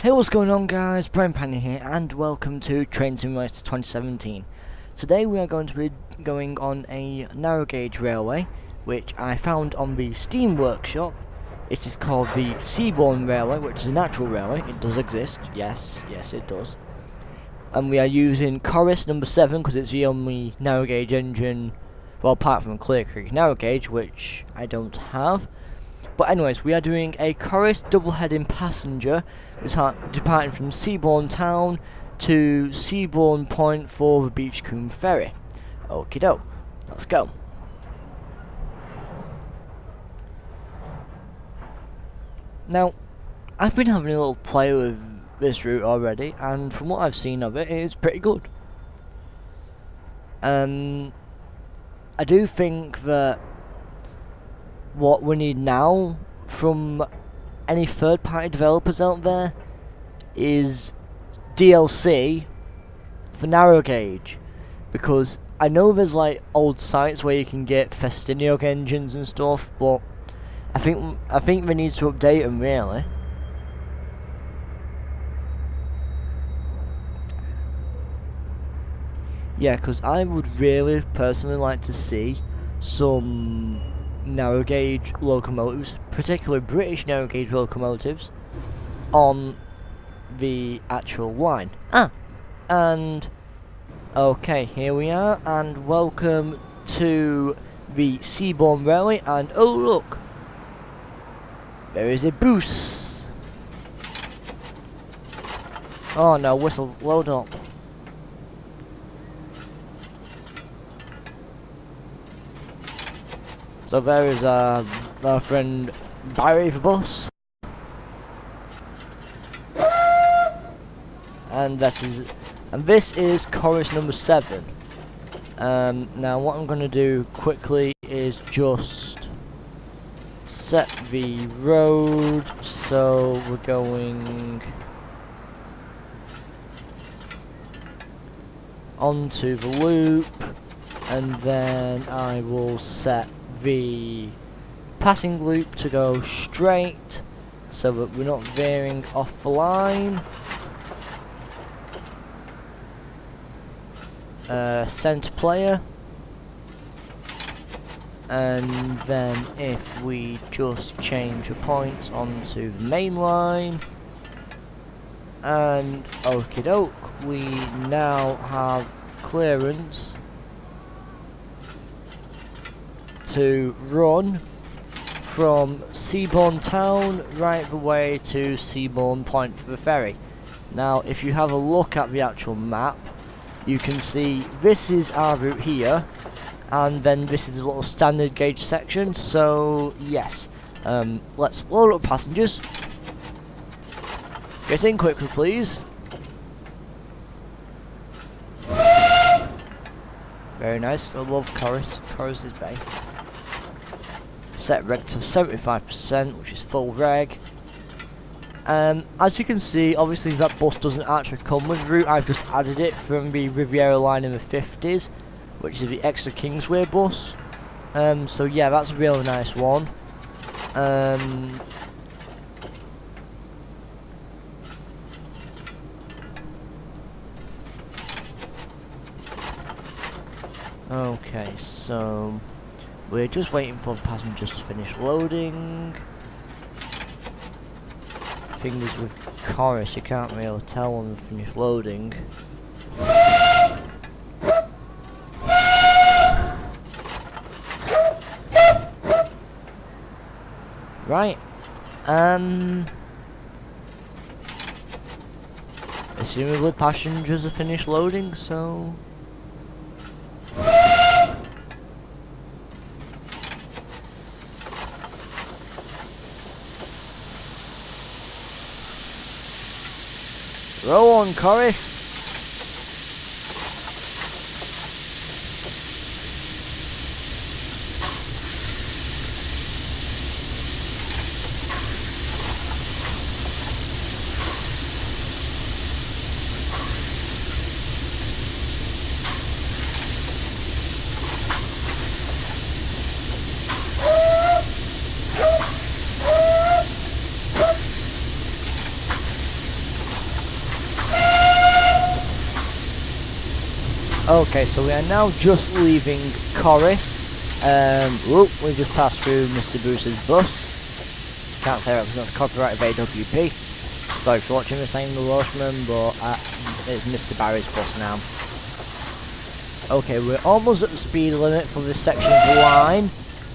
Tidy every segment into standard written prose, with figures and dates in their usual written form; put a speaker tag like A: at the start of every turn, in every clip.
A: Hey, what's going on, guys? Pannier here, and welcome to Train Simulator 2017. Today we are going to be going on a narrow gauge railway, which I found on the Steam Workshop. It is called the Seabourne Railway, which is a natural railway. It does exist. Yes, it does. And we are using corris number 7 because it's the only narrow gauge engine, well, apart from Clear Creek narrow gauge, which I don't have. But anyways, we are doing a corris double-heading passenger, departing from Seabourne town to Seabourne Point for the Beachcombe ferry. Okie doke, let's go. Now, I've been having a little play with this route already, and from what I've seen of it, it is pretty good. I do think that what we need now from any third-party developers out there is DLC for narrow gauge, because I know there's like old sites where you can get Festinio engines and stuff, but I think they need to update them really. Yeah, because I would really personally like to see some narrow gauge locomotives, particularly British narrow gauge locomotives, on the actual line. And okay, here we are, and welcome to the Seabourne Railway. And oh look, there is a boost. Oh no, whistle, load up. So there is our friend Barry the bus, and this is corris number 7. Now what I'm going to do quickly is just set the road, so we're going onto the loop, and then I will set the passing loop to go straight so that we're not veering off the line. Centre player, and then if we just change the points onto the main line, and okie doke, we now have clearance to run from Seabourne town right the way to Seabourne Point for the ferry. Now if you have a look at the actual map, you can see this is our route here, and then this is a little standard gauge section. So yes, let's load up passengers. Get in quickly please. Very nice, I love Corris's bay. Set reg to 75%, which is full reg. As you can see, obviously that bus doesn't actually come with the route. I've just added it from the Riviera line in the 50s, which is the extra Kingsway bus. So yeah, that's a really nice one. Okay, so we're just waiting for the passengers to finish loading. Thing is with corris, you can't really tell when they finish loading. Right, assumably passengers are finished loading, so roll on, corris. Okay, so we are now just leaving Corris. We just passed through Mr. Bruce's bus. Can't say that because that's copyright of AWP. Sorry for watching this saying the Welshman, but it's Mr. Barry's bus now. Okay, we're almost at the speed limit for this section of the line.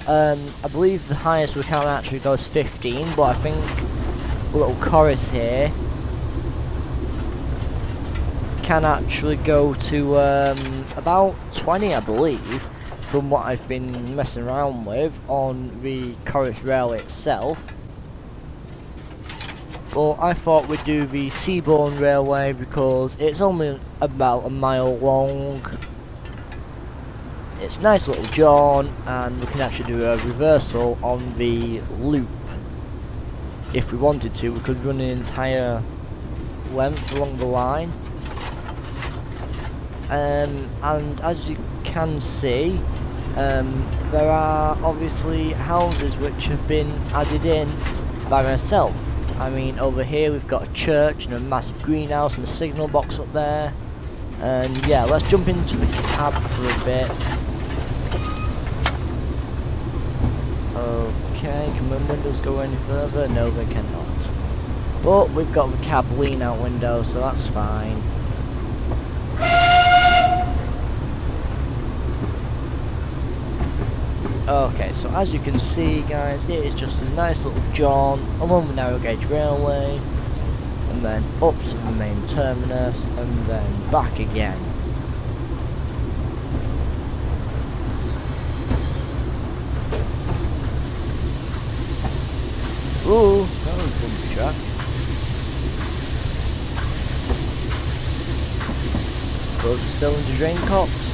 A: I believe the highest we can actually go is 15, but I think little Corris here can actually go to about 20, I believe, from what I've been messing around with on the Corris Railway itself. But I thought we'd do the Seabourne Railway because it's only about a mile long. It's a nice little jaunt, and we can actually do a reversal on the loop. If we wanted to, we could run an entire length along the line. And as you can see, there are obviously houses which have been added in by myself. I mean, over here we've got a church and a massive greenhouse and a signal box up there. And yeah, let's jump into the cab for a bit. Okay, can my windows go any further? No, they cannot. But we've got the cab lean out window, so that's fine. Okay, so as you can see, guys, it is just a nice little jaunt along the narrow gauge railway, and then up to the main terminus, and then back again. Ooh, that was a bumpy track. But still into drain cops.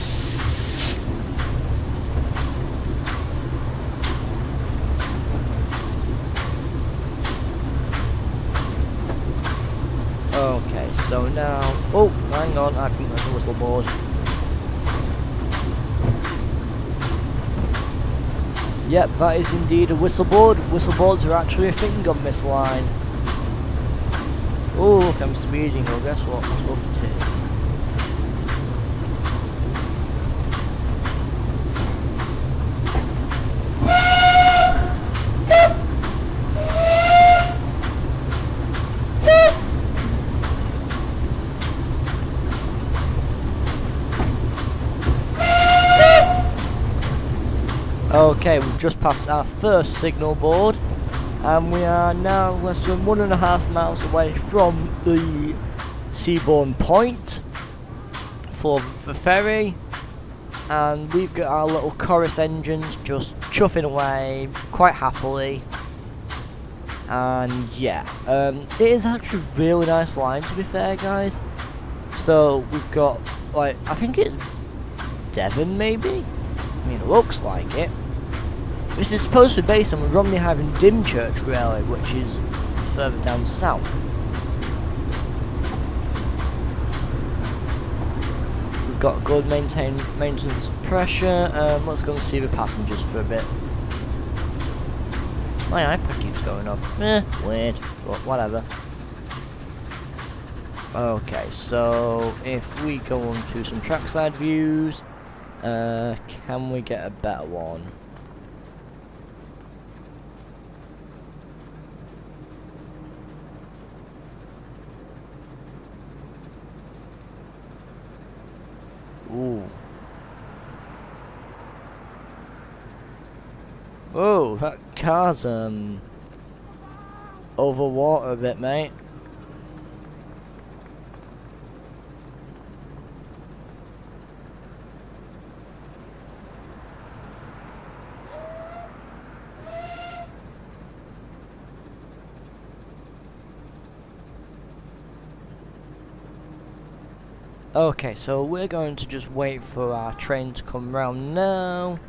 A: Okay, so now, oh, hang on, I think that's a whistle board. Yep, that is indeed a whistle board. Whistle boards are actually a thing on this line. Oh, look, I'm speeding, well guess what, that's what it is. Okay, we've just passed our first signal board, and we are now less than 1.5 miles away from the Seabourne point for the ferry, and we've got our little Corris engines just chuffing away quite happily. And yeah, it is actually a really nice line, to be fair, guys. So we've got, like, I think it's Devon maybe? I mean, it looks like it. This is supposed to be based on the Romney Hive and Dymchurch Railway, which is further down south. We've got good maintenance of pressure. Let's go and see the passengers for a bit. My iPad keeps going off. Weird, but whatever. Okay, so if we go on to some trackside views, can we get a better one? Ooh. Oh, that car's over water a bit, mate. Okay, so we're going to just wait for our train to come round now.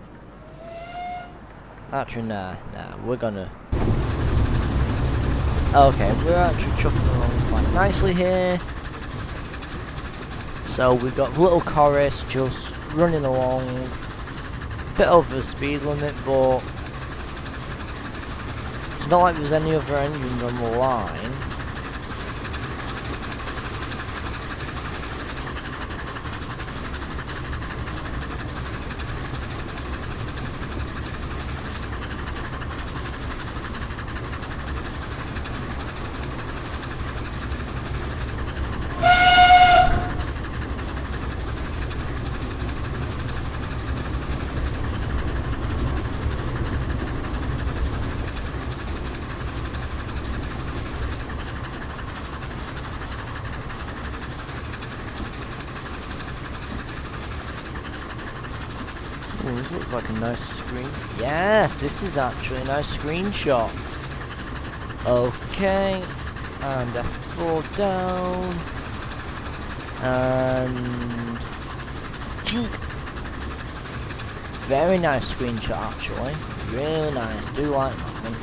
A: Actually, nah, we're gonna... Okay, we're actually chuffing along quite nicely here. So we've got little Corris just running along, bit over the speed limit, but it's not like there's any other engines on the line. This looks like a nice screen. Yes, this is actually a nice screenshot. Okay, and F4 down, and very nice screenshot actually. Really nice. Do like that one.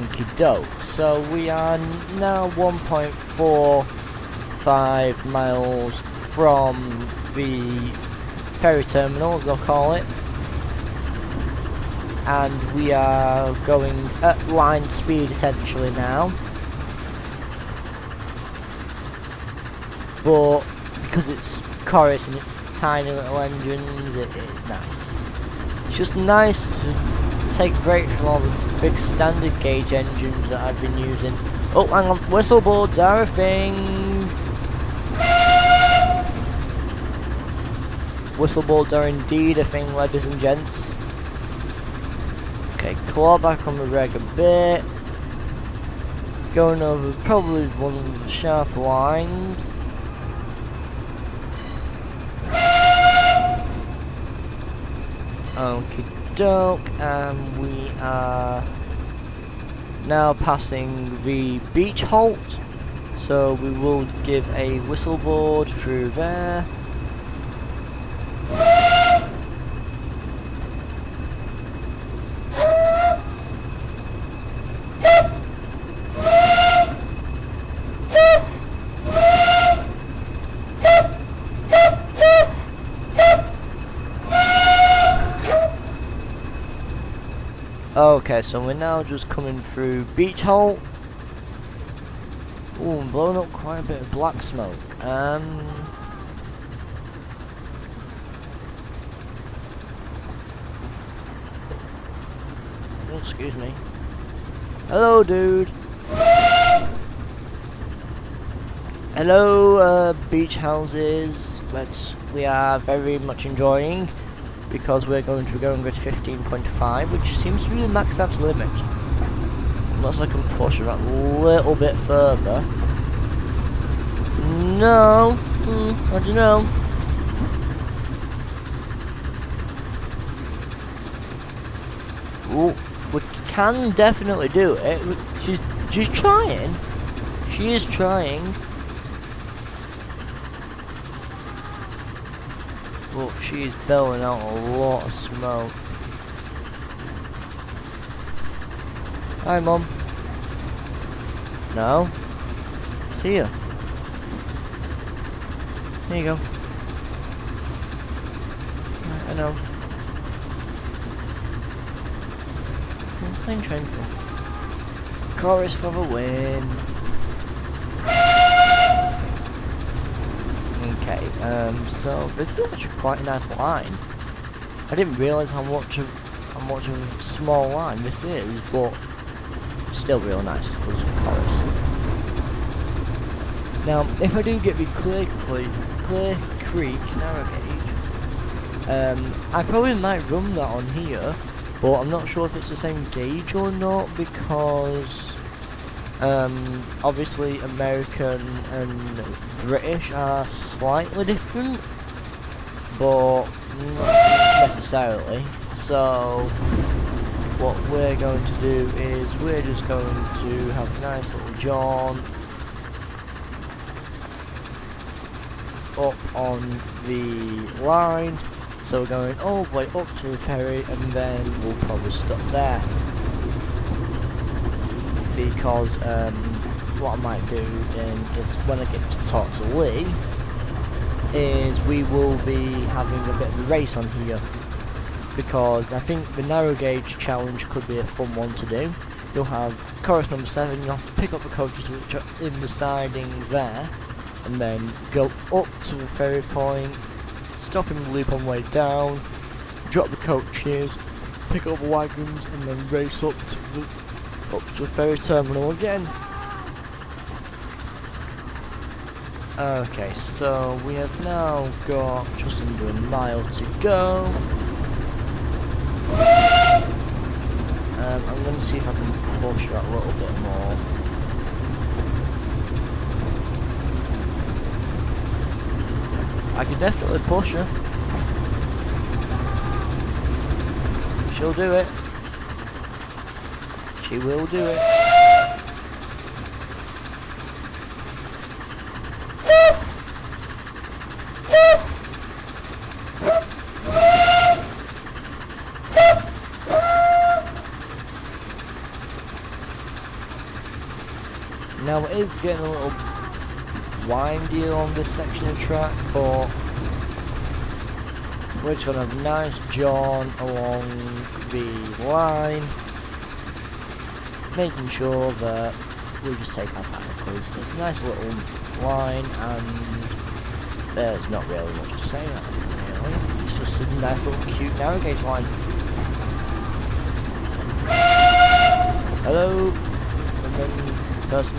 A: Okie doke. So we are now 1.45 miles from the ferry terminal, as they'll call it, and we are going at line speed essentially now. But because it's corris and it's tiny little engines, it is nice. It's just nice to take a break from all the big standard gauge engines that I've been using. Oh, hang on, whistle boards are a thing. Whistle boards are indeed a thing, ladies and gents. Okay, claw back on the reg a bit. Going over probably one of the sharper lines. Okie doke, and we are now passing the beach halt, so we will give a whistle board through there. Okay, so we're now just coming through beach halt. Ooh, I'm blowing up quite a bit of black smoke. Oh, excuse me. Hello, dude. Hello, beach houses, which we are very much enjoying, because we're going to be going with 15.5, which seems to be the max out limit. Unless I can push it a little bit further. No, I don't know. Ooh, we can definitely do it. She's trying. She is trying. But she's bellowing out a lot of smoke. Hi, Mum. No? See ya. There you go. I know. Plain Trenton. Corris for the win. Okay, so this is actually quite a nice line. I didn't realise how much of a small line this is, but still real nice because of corris. Now, if I do get the Clear Creek narrow gauge, I probably might run that on here, but I'm not sure if it's the same gauge or not, because obviously American and British are slightly different, but not necessarily. So what we're going to do is we're just going to have a nice little jaunt up on the line. So we're going all the way up to the ferry, and then we'll probably stop there. Because what I might do then is when I get to talk to Lee, is we will be having a bit of a race on here. Because I think the narrow gauge challenge could be a fun one to do. You'll have corris number 7, you'll have to pick up the coaches which are in the siding there, and then go up to the ferry point, stop in the loop on the way down, drop the coaches, pick up the wagons, and then race up to the ferry terminal again. Okay, so we have now got just under a mile to go. I'm going to see if I can push that a little bit more. I can definitely push her. She'll do it. She will do it. Now it is getting a little windy on this section of track, but we're just going to have a nice jaunt along the line, making sure that we just take our time, because it's a nice little line and there's not really much to say about it, really. It's just a nice little cute narrow gauge line. Hello, and then person.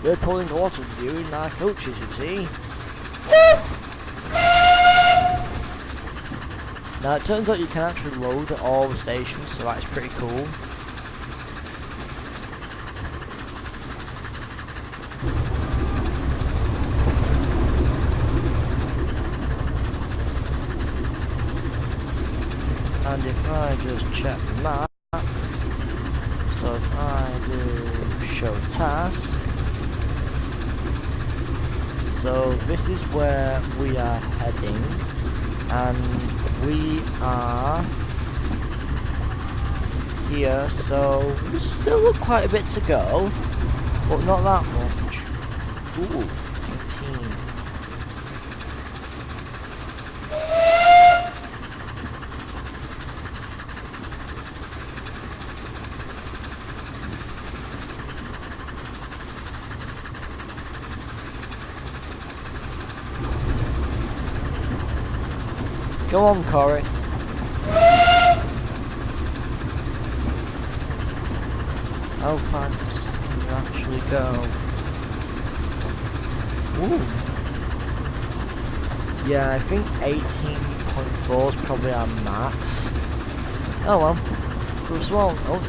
A: We're pulling a lot of you in our coaches, you see. Now it turns out you can actually load at all the stations, so that's pretty cool. And if I just check the map, so if I do show task, so this is where we are heading, and we are here, so we still got quite a bit to go, but not that much. Ooh, 18. Go on, Corris. How fast can you actually go? Ooh. Yeah, I think 18.4 is probably our max. Oh well. Too small. Oh,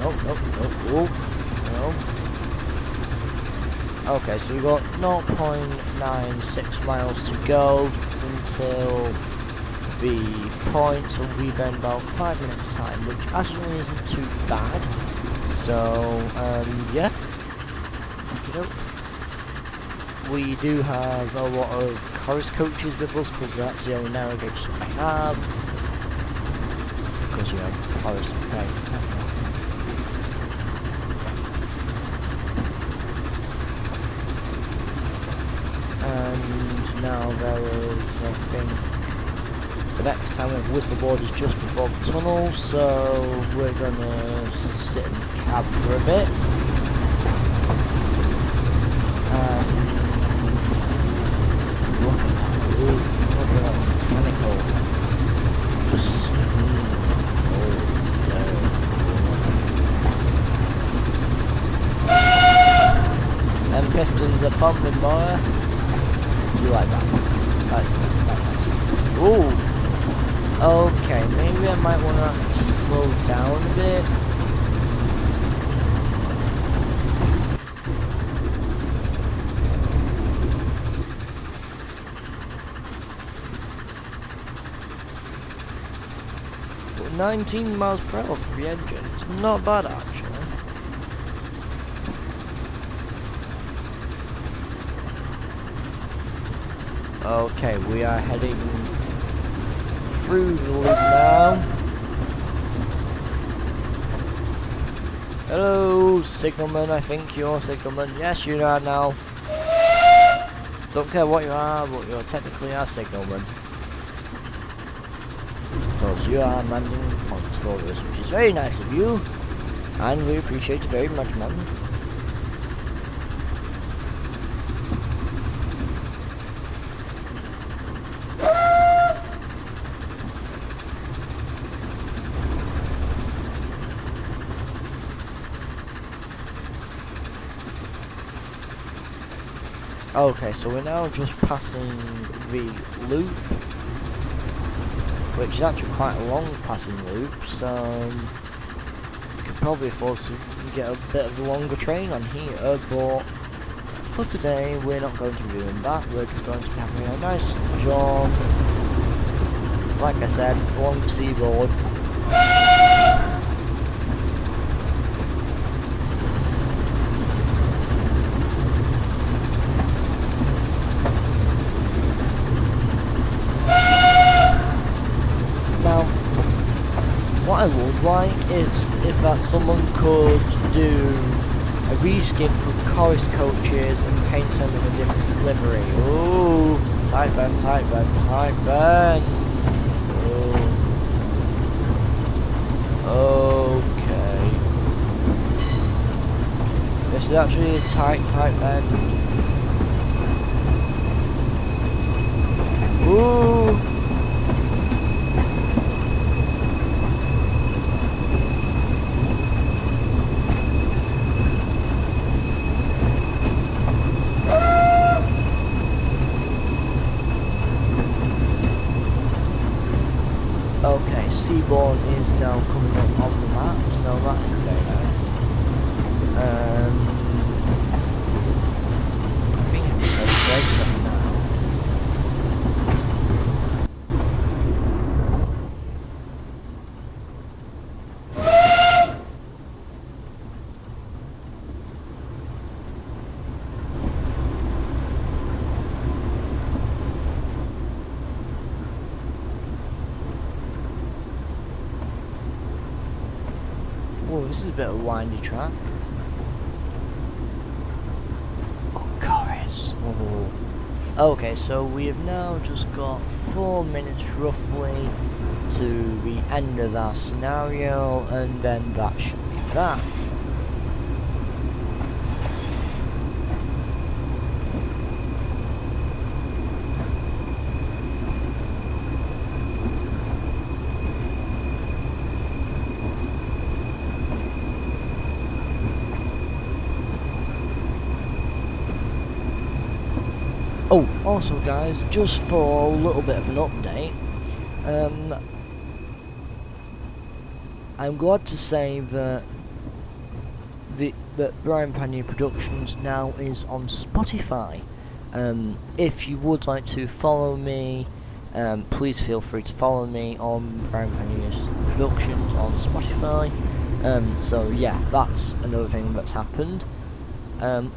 A: no. Okay, so we've got 0.96 miles to go until the point, so we'll be there in about 5 minutes time, which actually isn't too bad. So, yeah. We do have a lot of corris coaches with us, because that's the only narrow gauge I have. Because, you know, corris, okay. And now there is, I think, the next time we have whistleboard is just before the tunnel, so we're gonna sit in the cab for a bit. Look at that, look at that mechanical. Just, Them pistons are pumping, boy. You like that? That's nice. Ooh! Okay, maybe I might want to slow down a bit. But 19 miles per hour for the engine, it's not bad actually. Okay, we are heading through the loop now. Hello, signalman. I think you're signalman. Yes, you are now. Don't care what you are, but you're technically our signalman. Because you are manning points for us, which is very nice of you, and we appreciate it very much, man. Okay, so we're now just passing the loop, which is actually quite a long passing loop, so we could probably afford to get a bit of a longer train on here, but for today we're not going to be doing that, we're just going to be having a nice jog, like I said, along the seaboard. Now, what I would like is if that someone could do a reskin for corris coaches and paint them in a different livery. Ooh, tight bend, tight bend, tight bend. Ooh. Okay. This is actually a tight bend. Ooh. Okay, seabourne is now coming up on the map, so that is very nice. I think I can break them now. Whoa, this is a bit of a windy track. Oh, corris. Oh. Okay, so we have now just got 4 minutes roughly to the end of that scenario, and then that should be that. Oh, also guys, just for a little bit of an update, I'm glad to say that that Brian Pannier Productions now is on Spotify. If you would like to follow me, please feel free to follow me on Brian Pannier's Productions on Spotify. So yeah, that's another thing that's happened.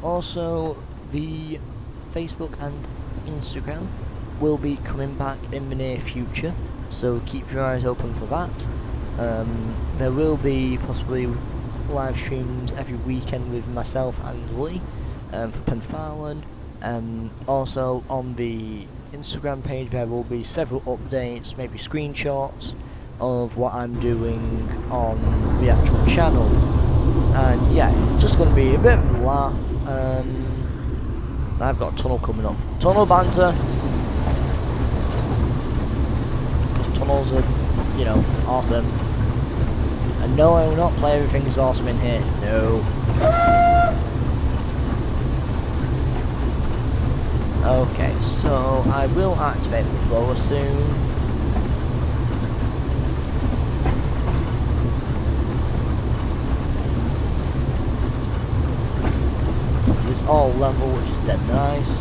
A: Also, the Facebook and Instagram will be coming back in the near future, so keep your eyes open for that. There will be possibly live streams every weekend with myself and Lee for Penfarland. Also on the Instagram page there will be several updates, maybe screenshots of what I'm doing on the actual channel. And yeah, it's just going to be a bit of a laugh. I've got a tunnel coming up. Tunnel banter. Because tunnels are, you know, awesome. And no, I will not play everything is awesome in here. No. Okay, so I will activate the blower soon. It's all level, which is dead nice.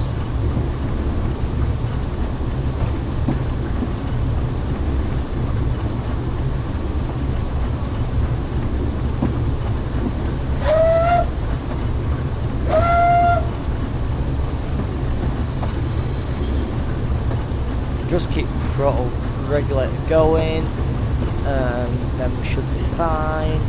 A: Just keep the throttle regulator going, then we should be fine.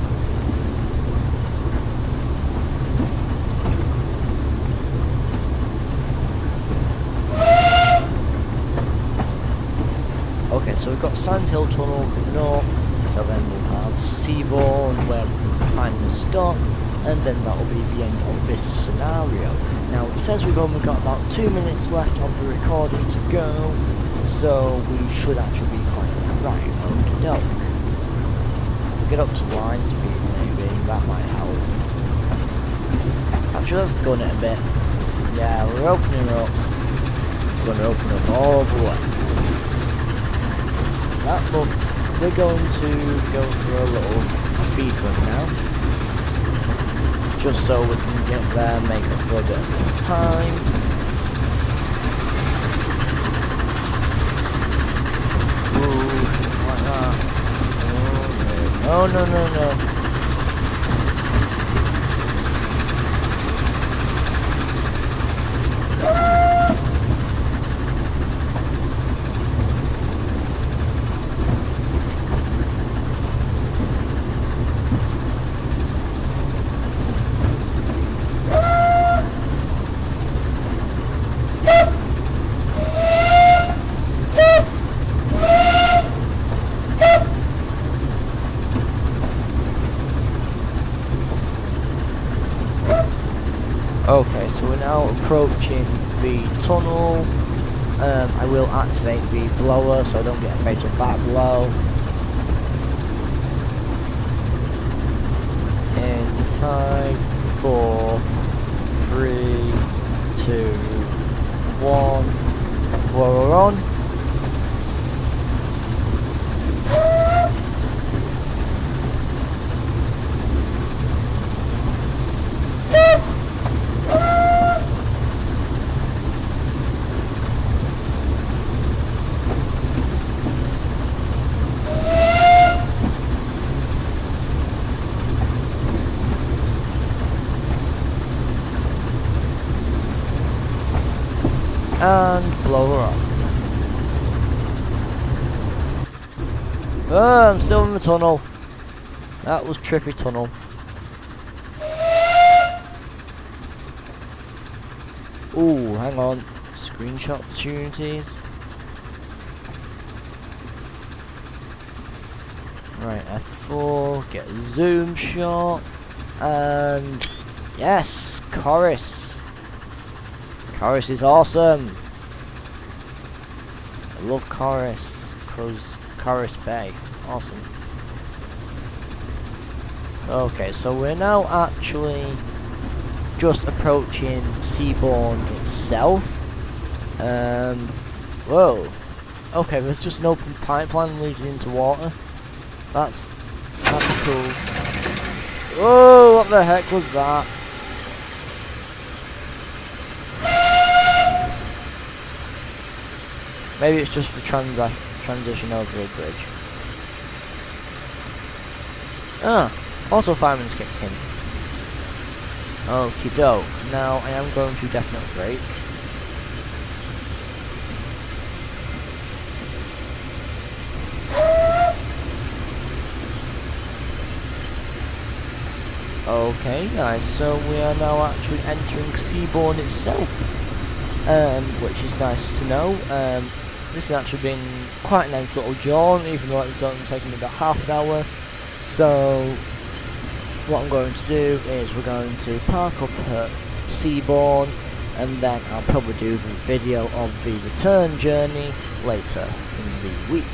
A: Okay, so we've got Sandhill Tunnel coming up, so then we'll have Seabourne where we finally stop, and then that will be the end of this scenario. Now it says we've only got about 2 minutes left of the recording to go, so we should actually be quite right. Okie doke. Get up to line speed maybe, that might help. Actually let's gun it a bit. Yeah, we're opening up. We're going to open up all the way. That look, we're going to go for a little speed run now. just so we can get there, make up for a bit of time. Ooh, like that. Oh no, no, no, no. Okay, so we're now approaching the tunnel. I will activate the blower so I don't get a fatal back blow. In 5, 4, 3, 2, 1, blower on. And blow her up. Oh, I'm still in the tunnel. That was trippy tunnel. Ooh, hang on. Screenshot opportunities. Right, F4, get a zoom shot. And yes, corris. Corris is awesome. I love corris. Corris Bay. Awesome. Okay, so we're now actually just approaching Seabourne itself. Whoa. Okay, there's just an open pipeline leading into water. That's cool. Whoa, what the heck was that? Maybe it's just the transition over a bridge. Ah, also fireman's kicked in. Okie doke. Now I am going to definite break. Okay guys, so we are now actually entering Seabourne itself. Which is nice to know. This has actually been quite a nice little jaunt, even though it's only taken me about half an hour. So what I'm going to do is we're going to park up at Seabourne, and then I'll probably do the video of the return journey later in the week.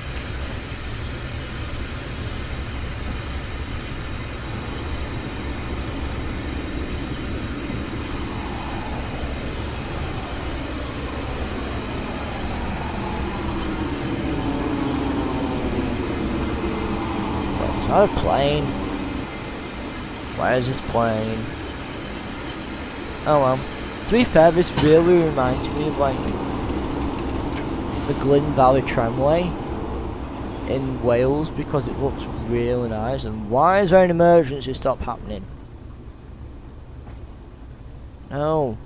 A: Is that a plane? Where is this plane? Oh well. To be fair, this really reminds me of like the Glyn Valley Tramway in Wales because it looks really nice. And why is there an emergency stop happening? No.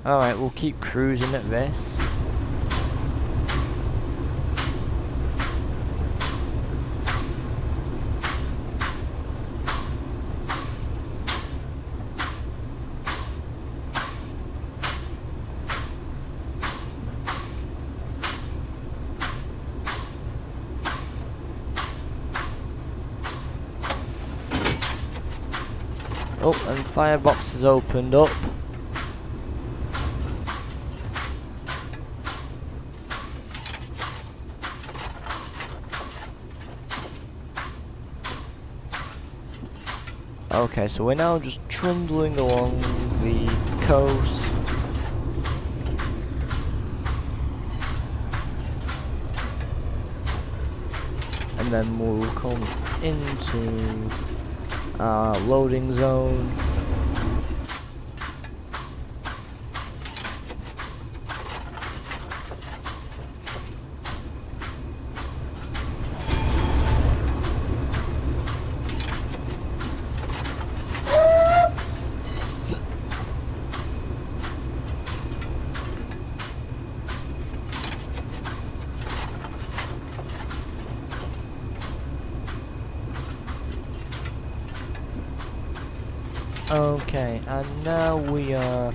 A: Alright, we'll keep cruising at this. Oh, and firebox has opened up. Okay, so we're now just trundling along the coast. and then we'll come into our loading zone. Okay, and now we are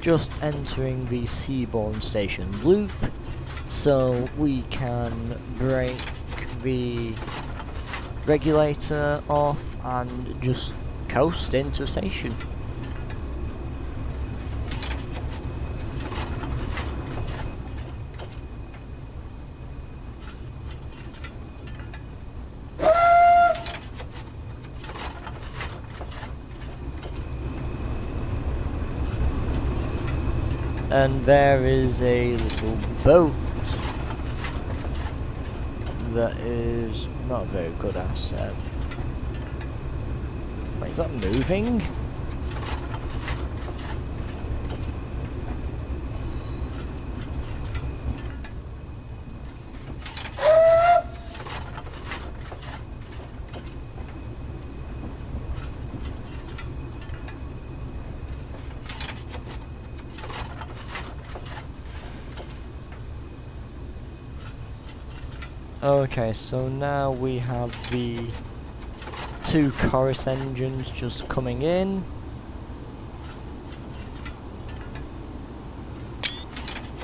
A: just entering the Seabourne station loop, so we can break the regulator off and just coast into the station. And there is a little boat that is not a very good asset. Wait, is that moving? Okay, so now we have the two corris engines just coming in.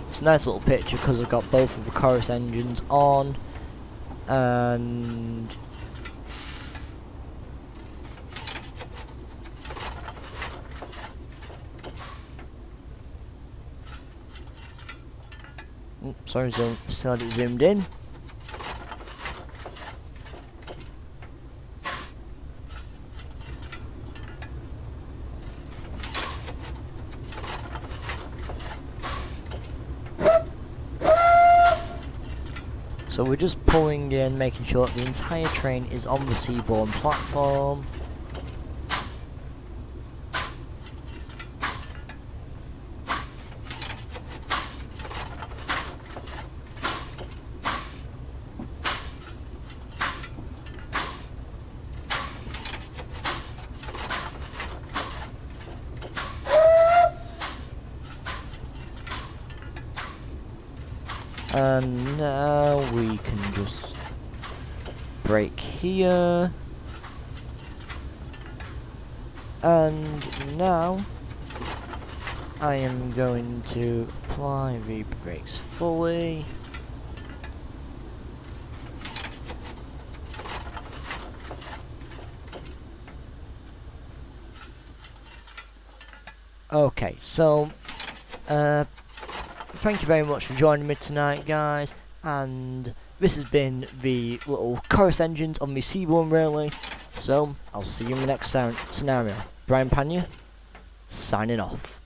A: It's a nice little picture because I've got both of the corris engines on, and sorry, so still had it zoomed in. So we're just pulling in, making sure that the entire train is on the Seabourne platform. And now we can just brake here. And now I am going to apply the brakes fully. Okay, so thank you very much for joining me tonight, guys, and this has been the little corris engines on the Seabourne Railway, so I'll see you in the next scenario. Brian Pannier, signing off.